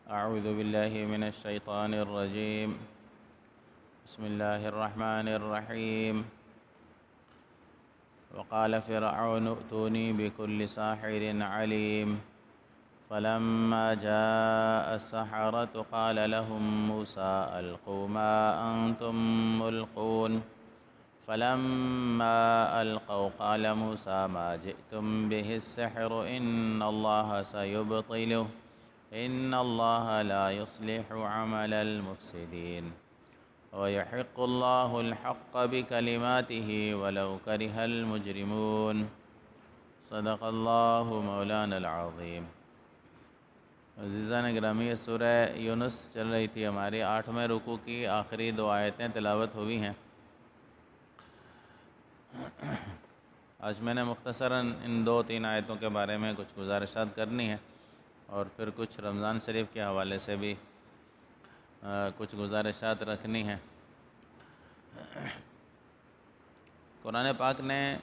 أعوذ بالله من الشيطان الرجيم. بسم الله الرحمن الرحيم. وقال فرعون ائتوني بكل ساحر عليم. فلما جاء السحرة قال لهم موسى ألقوا ما أنتم ملقون. فلما ألقوا قال موسى ما جئتم به السحر إن الله سيبطله إن الله لا يصلح عمل المفسدين ويحق الله الحق بكلماته ولو كره المجرمون. صدق اللہ مولانا العظیم. عزیزان گرامی، سورہ یونس چل رہی تھی ہماری 8ویں رکوع کی آخری 2 آیتیں تلاوت ہوئی ہیں. آج میں نے مختصراً ان 2-3 آیتوں کے بارے میں کچھ گزارشات کرنی ہیں اور پھر کچھ رمضان شریف کے حوالے سے بھی کچھ گزارشات رکھنی ہیں. قرآن پاک نے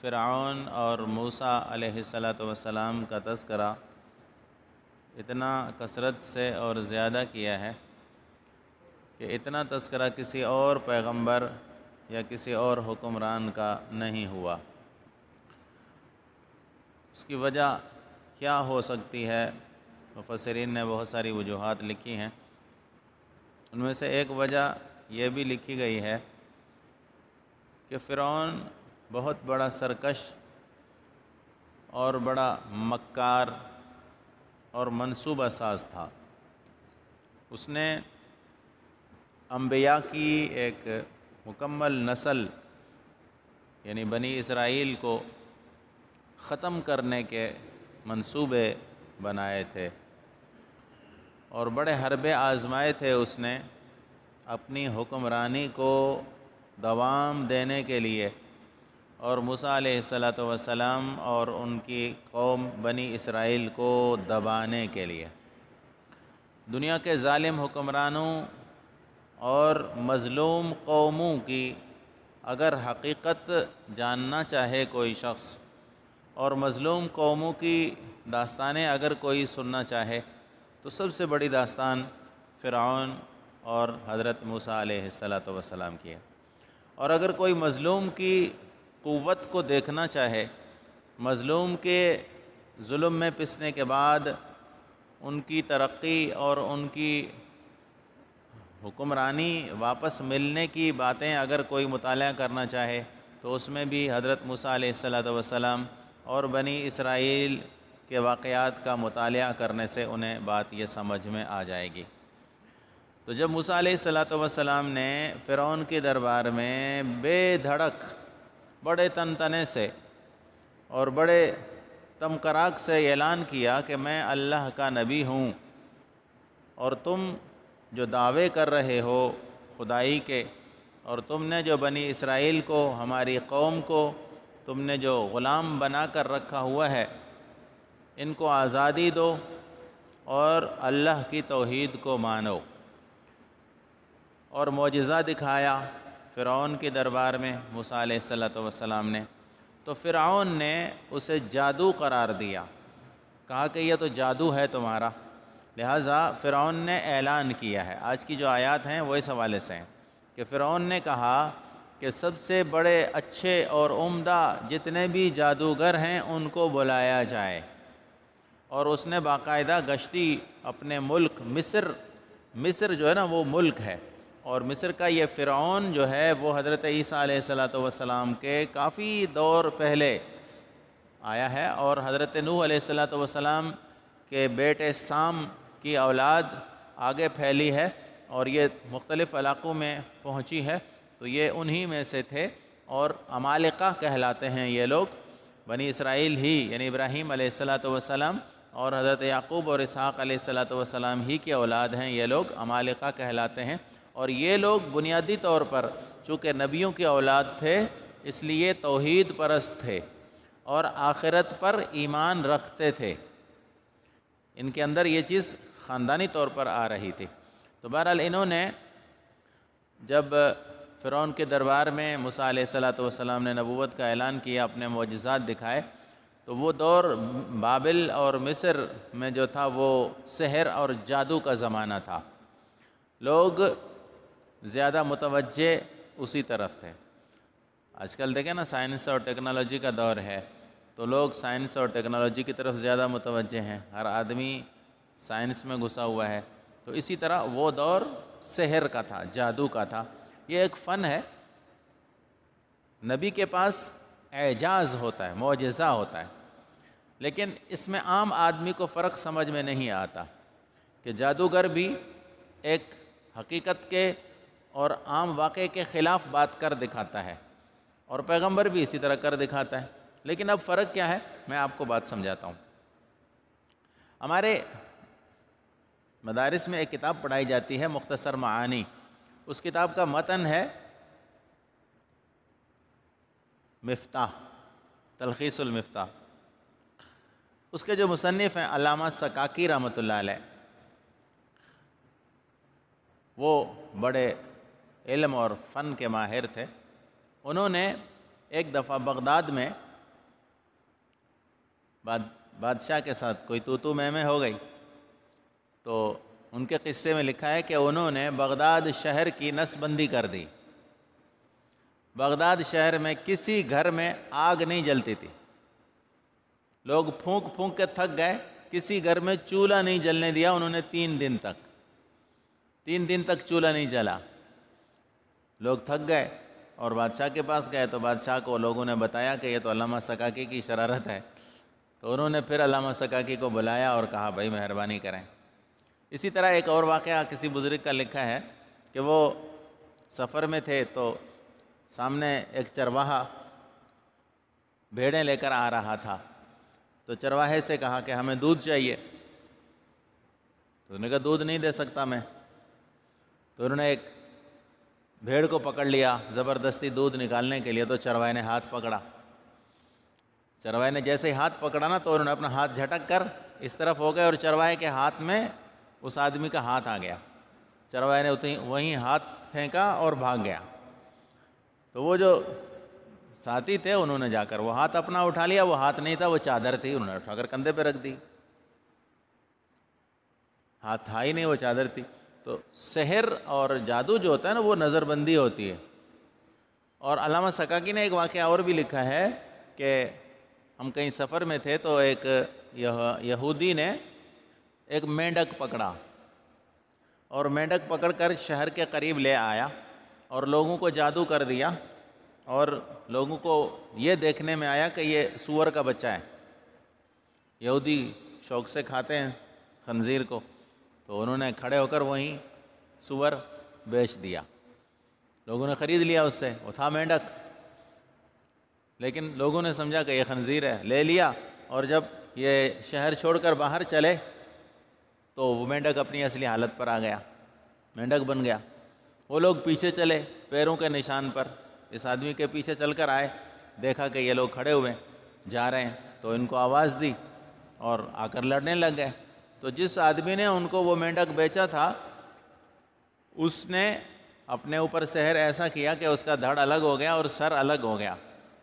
فرعون اور موسیٰ علیہ السلام کا تذکرہ اتنا کثرت سے اور زیادہ کیا ہے کہ اتنا تذکرہ کسی اور پیغمبر یا کسی اور حکمران کا نہیں ہوا. اس کی وجہ کیا ہو سکتی ہے؟ مفسرین نے بہت ساری وجوہات لکھی ہیں. ان میں سے ایک وجہ یہ بھی لکھی گئی ہے کہ فرعون بہت بڑا سرکش اور بڑا مکار اور منصوبہ ساز تھا. اس نے انبیاء کی ایک مکمل نسل یعنی بنی اسرائیل کو ختم کرنے کے منصوبے بنائے تھے اور بڑے حربے آزمائے تھے. اس نے اپنی حکمرانی کو دوام دینے کے لیے اور موسیٰ علیہ السلام اور ان کی قوم بنی اسرائیل کو دبانے کے لیے. دنیا کے ظالم حکمرانوں اور مظلوم قوموں کی اگر حقیقت جاننا چاہے کوئی شخص اور مظلوم قوموں کی داستانیں اگر کوئی سننا چاہے تو سب سے بڑی داستان فرعون اور حضرت موسیٰ علیہ السلام کی ہے. اور اگر کوئی مظلوم کی قوت کو دیکھنا چاہے، مظلوم کے ظلم میں پسنے کے بعد ان کی ترقی اور ان کی حکمرانی واپس ملنے کی باتیں اگر کوئی مطالعہ کرنا چاہے تو اس میں بھی حضرت موسیٰ علیہ السلام اور بنی اسرائیل کے واقعات کا مطالعہ کرنے سے انہیں بات یہ سمجھ میں آ جائے گی. تو جب موسیٰ علیہ السلام نے فرعون کے دربار میں بے دھڑک بڑے تنتنے سے اور بڑے تمکراک سے اعلان کیا کہ میں اللہ کا نبی ہوں اور تم جو دعوے کر رہے ہو خدائی کے اور تم نے جو بنی اسرائیل کو، ہماری قوم کو تم نے جو غلام بنا کر رکھا ہوا ہے، ان کو آزادی دو اور اللہ کی توحید کو مانو. اور معجزہ دکھایا فرعون کے دربار میں موسیٰ علیہ السلام نے. تو فرعون نے اسے جادو قرار دیا، کہا کہ یہ تو جادو ہے تمہارا. لہٰذا فرعون نے اعلان کیا ہے. آج کی جو آیات ہیں وہ اس حوالے سے ہیں کہ فرعون نے کہا کہ سب سے بڑے اچھے اور عمدہ جتنے بھی جادوگر ہیں ان کو بلایا جائے. اور اس نے باقاعدہ گشتی اپنے ملک مصر جو ہے نا وہ ملک ہے، اور مصر کا یہ فرعون جو ہے وہ حضرت عیسیٰ علیہ السلام کے کافی دور پہلے آیا ہے اور حضرت نوح علیہ السلام کے بیٹے سام کی اولاد آگے پھیلی ہے اور یہ مختلف علاقوں میں پہنچی ہے. تو یہ انہی میں سے تھے اور عمالقہ کہلاتے ہیں یہ لوگ. بنی اسرائیل ہی یعنی ابراہیم علیہ السلام اور حضرت یعقوب اور اسحاق علیہ السلام ہی کی اولاد ہیں یہ لوگ، عمالقہ کہلاتے ہیں. اور یہ لوگ بنیادی طور پر چونکہ نبیوں کی اولاد تھے اس لیے توحید پرست تھے اور آخرت پر ایمان رکھتے تھے. ان کے اندر یہ چیز خاندانی طور پر آ رہی تھی. تو بہرحال انہوں نے جب فرعون کے دربار میں موسیٰ علیہ السلام نے نبوت کا اعلان کیا، اپنے معجزات دکھائے، تو وہ دور بابل اور مصر میں جو تھا وہ سحر اور جادو کا زمانہ تھا، لوگ زیادہ متوجہ اسی طرف تھے۔ آج کل دیکھیں نا سائنس اور ٹیکنالوجی کا دور ہے، تو لوگ سائنس اور ٹیکنالوجی کی طرف زیادہ متوجہ ہیں، ہر آدمی سائنس میں گھسا ہوا ہے۔ تو اسی طرح وہ دور سحر کا تھا، جادو کا تھا۔ یہ ایک فن ہے، نبی کے پاس اعجاز ہوتا ہے، معجزہ ہوتا ہے، لیکن اس میں عام آدمی کو فرق سمجھ میں نہیں آتا کہ جادوگر بھی ایک حقیقت کے اور عام واقعے کے خلاف بات کر دکھاتا ہے، اور پیغمبر بھی اسی طرح کر دکھاتا ہے۔ لیکن اب فرق کیا ہے، میں آپ کو بات سمجھاتا ہوں۔ ہمارے مدارس میں ایک کتاب پڑھائی جاتی ہے مختصر معانی، اس کتاب کا متن ہے مفتاح، تلخیص المفتاح۔ اس کے جو مصنف ہیں علامہ سکاکی رحمۃ اللہ علیہ، وہ بڑے علم اور فن کے ماہر تھے۔ انہوں نے ایک دفعہ بغداد میں بادشاہ کے ساتھ کوئی تو میں ہو گئی، تو ان کے قصے میں لکھا ہے کہ انہوں نے بغداد شہر کی نس بندی کر دی۔ بغداد شہر میں کسی گھر میں آگ نہیں جلتی تھی، لوگ پھونک پھونک کے تھک گئے، کسی گھر میں چولہا نہیں جلنے دیا انہوں نے 3 دن تک چولہا نہیں جلا۔ لوگ تھک گئے اور بادشاہ کے پاس گئے، تو بادشاہ کو لوگوں نے بتایا کہ یہ تو علامہ سکاکی کی شرارت ہے۔ تو انہوں نے پھر علامہ سکاکی کو بلایا اور کہا بھائی مہربانی کریں۔ اسی طرح ایک اور واقعہ کسی بزرگ کا لکھا ہے کہ وہ سفر میں تھے، تو سامنے ایک چرواہا بھیڑیں لے کر آ رہا تھا، تو چرواہے سے کہا کہ ہمیں دودھ چاہیے، تو انہوں نے کہا دودھ نہیں دے سکتا میں۔ تو انہوں نے ایک بھیڑ کو پکڑ لیا زبردستی دودھ نکالنے کے لیے، تو چرواہے نے ہاتھ پکڑا۔ چرواہے نے جیسے ہی ہاتھ پکڑا نا، تو انہوں نے اپنا ہاتھ جھٹک کر اس طرف ہو گئے، اور چرواہے کے ہاتھ میں اس آدمی کا ہاتھ آ گیا۔ چرواہے نے وہیں ہاتھ پھینکا اور بھاگ گیا۔ تو وہ جو ساتھی تھے انہوں نے جا کر وہ ہاتھ اپنا اٹھا لیا، وہ ہاتھ نہیں تھا، وہ چادر تھی، انہوں نے اٹھا کر کندھے پہ رکھ دی۔ ہاتھ تھا ہی نہیں، وہ چادر تھی۔ تو سحر اور جادو جو ہوتا ہے نا، وہ نظر بندی ہوتی ہے۔ اور علامہ سکاکی نے ایک واقعہ اور بھی لکھا ہے کہ ہم کہیں سفر میں تھے، تو ایک یہودی نے ایک مینڈک پکڑا، اور مینڈک پکڑ کر شہر کے قریب لے آیا اور لوگوں کو جادو کر دیا، اور لوگوں کو یہ دیکھنے میں آیا کہ یہ سور کا بچہ ہے۔ یہودی شوق سے کھاتے ہیں خنزیر کو، تو انہوں نے کھڑے ہو کر وہیں سور بیچ دیا۔ لوگوں نے خرید لیا اس سے، وہ تھا مینڈک، لیکن لوگوں نے سمجھا کہ یہ خنزیر ہے، لے لیا، اور جب یہ شہر چھوڑ کر باہر چلے تو وہ مینڈک اپنی اصلی حالت پر آ گیا، مینڈک بن گیا۔ وہ لوگ پیچھے چلے پیروں کے نشان پر، اس آدمی کے پیچھے چل کر آئے، دیکھا کہ یہ لوگ کھڑے ہوئے جا رہے ہیں، تو ان کو آواز دی اور آ کر لڑنے لگ گئے۔ تو جس آدمی نے ان کو وہ مینڈک بیچا تھا، اس نے اپنے اوپر سحر ایسا کیا کہ اس کا دھڑ الگ ہو گیا اور سر الگ ہو گیا،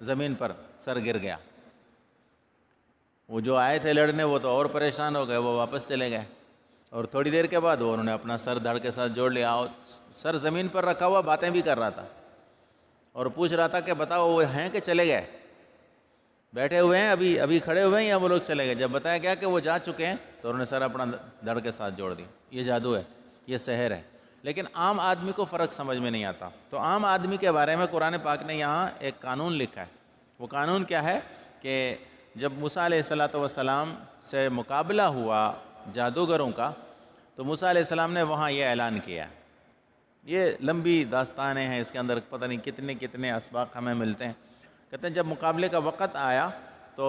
زمین پر سر گر گیا۔ وہ جو آئے تھے لڑنے وہ تو اور پریشان ہو گئے، وہ واپس چلے گئے، اور تھوڑی دیر کے بعد انہوں نے اپنا سر دھڑ کے ساتھ جوڑ لیا، اور سر زمین پر رکھا ہوا باتیں بھی کر رہا تھا اور پوچھ رہا تھا کہ بتاؤ وہ ہیں کہ چلے گئے، بیٹھے ہوئے ہیں ابھی کھڑے ہوئے ہیں یا وہ لوگ چلے گئے۔ جب بتایا گیا کہ وہ جا چکے ہیں تو انہوں نے سر اپنا دھڑ کے ساتھ جوڑ دی۔ یہ جادو ہے، یہ سحر ہے، لیکن عام آدمی کو فرق سمجھ میں نہیں آتا۔ تو عام آدمی کے بارے میں قرآن پاک نے یہاں ایک قانون لکھا ہے۔ وہ قانون کیا ہے کہ جب موسیٰ علیہ السلام سے مقابلہ ہوا جادوگروں کا، تو موسیٰ علیہ السلام نے وہاں یہ اعلان کیا۔ یہ لمبی داستانیں ہیں، اس کے اندر پتہ نہیں کتنے اسباق ہمیں ملتے ہیں۔ کہتے ہیں جب مقابلے کا وقت آیا تو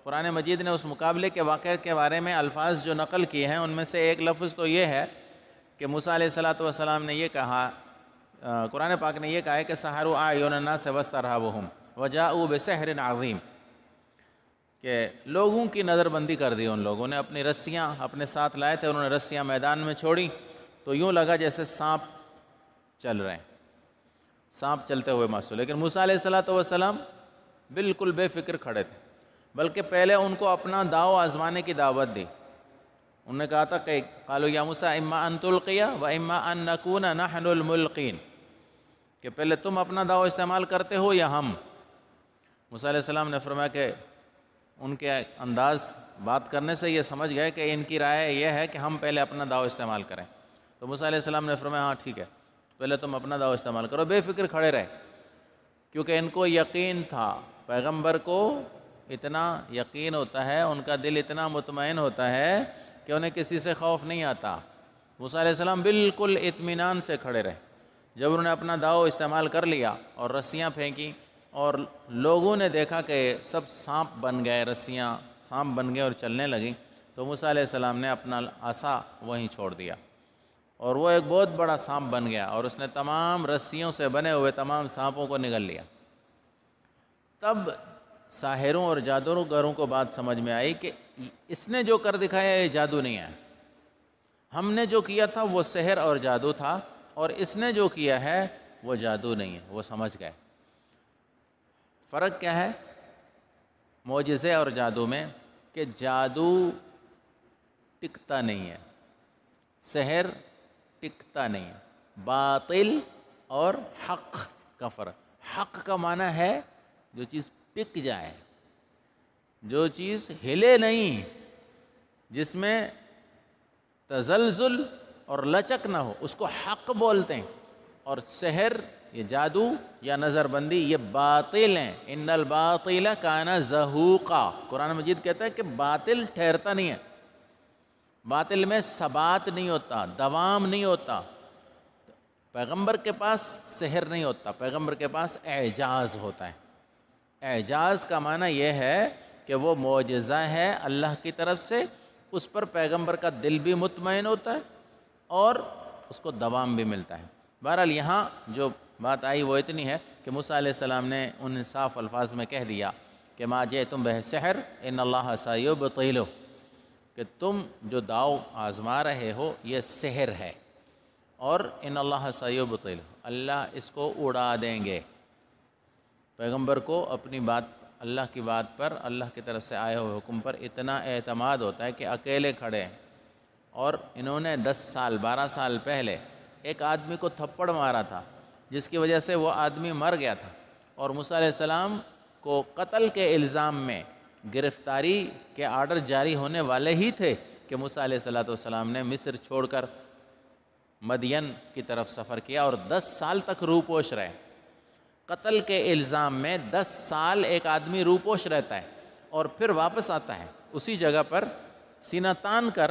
قرآن مجید نے اس مقابلے کے واقعے کے بارے میں الفاظ جو نقل کیے ہیں، ان میں سے ایک لفظ تو یہ ہے کہ موسیٰ علیہ السلام نے یہ کہا، قرآن پاک نے یہ کہا ہے کہ سحروا اعین الناس واسترهبهم وجاءوا بسحر عظیم، کہ لوگوں کی نظر بندی کر دی۔ ان لوگوں نے اپنی رسیاں اپنے ساتھ لائے تھے، انہوں نے رسیاں میدان میں چھوڑی تو یوں لگا جیسے سانپ چل رہے ہیں، سانپ چلتے ہوئے محسوس، لیکن موسیٰ علیہ السلام بالکل بے فکر کھڑے تھے، بلکہ پہلے ان کو اپنا داؤ آزمانے کی دعوت دی. انہوں نے کہا تھا کہ قالوا یا موسیٰ اما ان تلقی و اما ان نکون نحن الملقین، کہ پہلے تم اپنا داؤ استعمال کرتے ہو یا ہم. موسیٰ علیہ السلام نے فرمایا کہ ان کے انداز بات کرنے سے یہ سمجھ گئے کہ ان کی رائے یہ ہے کہ ہم پہلے اپنا داؤ استعمال کریں. تو موسیٰ علیہ السلام نے فرمایا ہاں ٹھیک ہے، پہلے تم اپنا داؤ استعمال کرو. بے فکر کھڑے رہے، کیونکہ ان کو یقین تھا. پیغمبر کو اتنا یقین ہوتا ہے، ان کا دل اتنا مطمئن ہوتا ہے کہ انہیں کسی سے خوف نہیں آتا. موسیٰ علیہ السلام بالکل اطمینان سے کھڑے رہے. جب انہوں نے اپنا داؤ استعمال کر لیا اور رسیاں پھینکی اور لوگوں نے دیکھا کہ سب سانپ بن گئے، رسیاں سانپ بن گئے اور چلنے لگیں، تو موسیٰ علیہ السلام نے اپنا عصا وہیں چھوڑ دیا اور وہ ایک بہت بڑا سانپ بن گیا اور اس نے تمام رسیوں سے بنے ہوئے تمام سانپوں کو نگل لیا. تب ساحروں اور جادوگروں کو بات سمجھ میں آئی کہ اس نے جو کر دکھایا یہ جادو نہیں ہے، ہم نے جو کیا تھا وہ سحر اور جادو تھا، اور اس نے جو کیا ہے وہ جادو نہیں ہے. وہ سمجھ گئے. فرق کیا ہے معجزے اور جادو میں؟ کہ جادو ٹکتا نہیں ہے، سحر ٹکتا نہیں ہے. باطل اور حق کا فرق. حق کا معنی ہے جو چیز ٹک جائے، جو چیز ہلے نہیں، جس میں تزلزل اور لچک نہ ہو، اس کو حق بولتے ہیں. اور سحر، یہ جادو یا نظر بندی، یہ باطل ہیں. ان الباطل کان زہوقا، قرآن مجید کہتا ہے کہ باطل ٹھہرتا نہیں ہے، باطل میں ثبات نہیں ہوتا، دوام نہیں ہوتا. پیغمبر کے پاس سحر نہیں ہوتا، پیغمبر کے پاس اعجاز ہوتا ہے. اعجاز کا معنی یہ ہے کہ وہ معجزہ ہے اللہ کی طرف سے، اس پر پیغمبر کا دل بھی مطمئن ہوتا ہے اور اس کو دوام بھی ملتا ہے. بہرحال یہاں جو بات آئی وہ اتنی ہے کہ موسیٰ علیہ السلام نے ان صاف الفاظ میں کہہ دیا کہ ما جئتم بہ سحر ان اللہ سیبطلہ، کہ تم جو داؤ آزما رہے ہو یہ سحر ہے اور ان اللہ سیبطلہ، اللہ اس کو اڑا دیں گے. پیغمبر کو اپنی بات، اللہ کی بات پر، اللہ کی طرف سے آئے ہوئے حکم پر اتنا اعتماد ہوتا ہے کہ اکیلے کھڑے ہیں. اور انہوں نے 10 سال 12 سال پہلے ایک آدمی کو تھپڑ مارا تھا جس کی وجہ سے وہ آدمی مر گیا تھا، اور موسیٰ علیہ السلام کو قتل کے الزام میں گرفتاری کے آرڈر جاری ہونے والے ہی تھے کہ موسیٰ علیہ السلام نے مصر چھوڑ کر مدین کی طرف سفر کیا اور 10 سال تک روپوش رہے. قتل کے الزام میں 10 سال ایک آدمی روپوش رہتا ہے اور پھر واپس آتا ہے اسی جگہ پر سینہ تان کر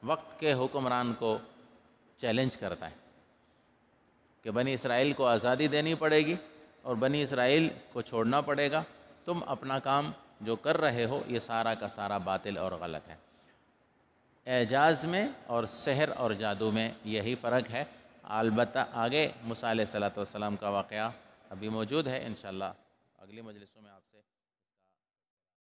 وقت کے حکمران کو چیلنج کرتا ہے کہ بنی اسرائیل کو آزادی دینی پڑے گی اور بنی اسرائیل کو چھوڑنا پڑے گا، تم اپنا کام جو کر رہے ہو یہ سارا کا سارا باطل اور غلط ہے. اعجاز میں اور سحر اور جادو میں یہی فرق ہے. البتہ آگے موسیٰ علیہ السلام کا واقعہ ابھی موجود ہے، انشاءاللہ اگلی مجلسوں میں آپ سے